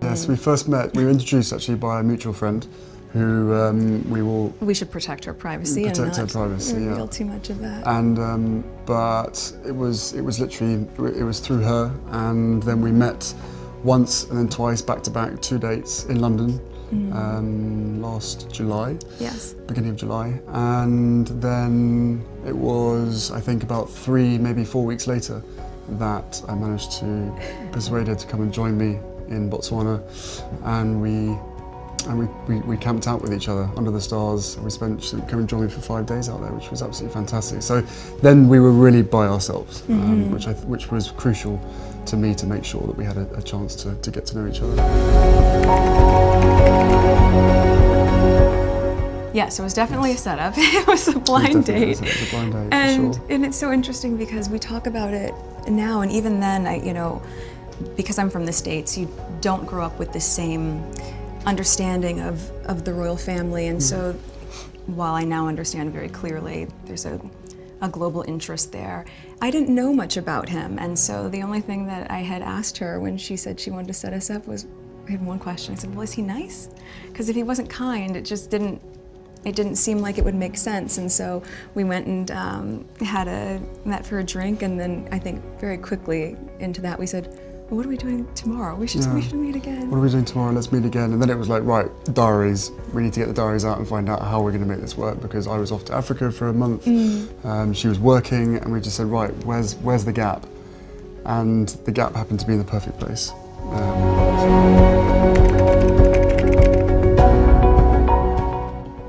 Yes, we first met, we were introduced actually by a mutual friend who we should protect her privacy and not reveal too much of that. And but it was literally, it was through her, and then we met once and then twice back to back, 2 dates in London last July. Yes. Beginning of July, and then it was, I think, about 3, maybe 4 weeks later that I managed to persuade her to come and join me in Botswana, and we camped out with each other under the stars. She came and joined me for 5 days out there, which was absolutely fantastic. So then we were really by ourselves, which was crucial to me, to make sure that we had a chance to get to know each other. Yes, it was definitely a setup. It was a blind date. It was a blind date, and, for sure. And it's so interesting because we talk about it now, and even then, because I'm from the States, you don't grow up with the same understanding of the royal family, and so while I now understand very clearly there's a global interest there, I didn't know much about him, and so the only thing that I had asked her when she said she wanted to set us up was, I had one question. I said, well, is he nice? Because if he wasn't kind, it just didn't seem like it would make sense. And so we went and met for a drink, and then I think very quickly into that we said, well, what are we doing tomorrow? We should meet again. What are we doing tomorrow? Let's meet again. And then it was like, right, diaries. We need to get the diaries out and find out how we're going to make this work, because I was off to Africa for a month. She was working, and we just said, right, where's the gap? And the gap happened to be in the perfect place.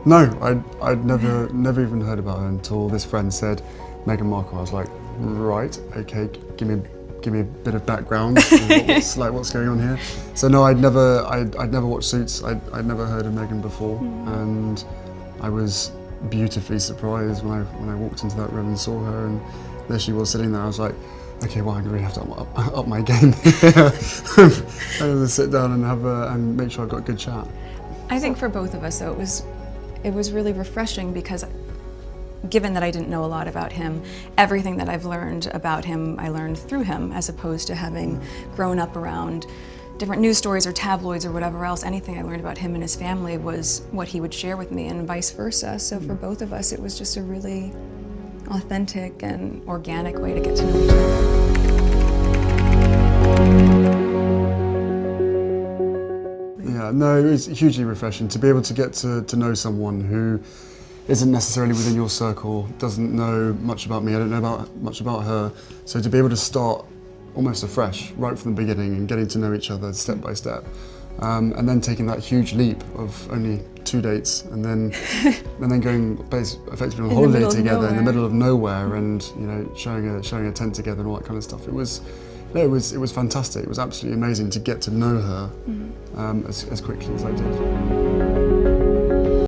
No, I'd never even heard about her until this friend said Meghan Markle. I was like, right, okay, give me a bit of background. what's going on here? So no, I'd never watched Suits. I'd never heard of Meghan before, and I was beautifully surprised when I walked into that room and saw her, and there she was sitting there. I was like, okay, well, I'm really have to up my game. I'm gonna sit down and and make sure I've got a good chat. I think for both of us, though, it was really refreshing, because given that I didn't know a lot about him, everything that I've learned about him, I learned through him, as opposed to having grown up around different news stories or tabloids or whatever else. Anything I learned about him and his family was what he would share with me, and vice versa. So for both of us, it was just a really authentic and organic way to get to know each other. Yeah, no, it was hugely refreshing to be able to get to know someone who isn't necessarily within your circle, doesn't know much about me, I don't know much about her. So to be able to start almost afresh, right from the beginning, and getting to know each other step by step. And then taking that huge leap of only 2 dates, and then going effectively on holiday together in the middle of nowhere, and sharing a tent together and all that kind of stuff. It was fantastic. It was absolutely amazing to get to know her as quickly as I did.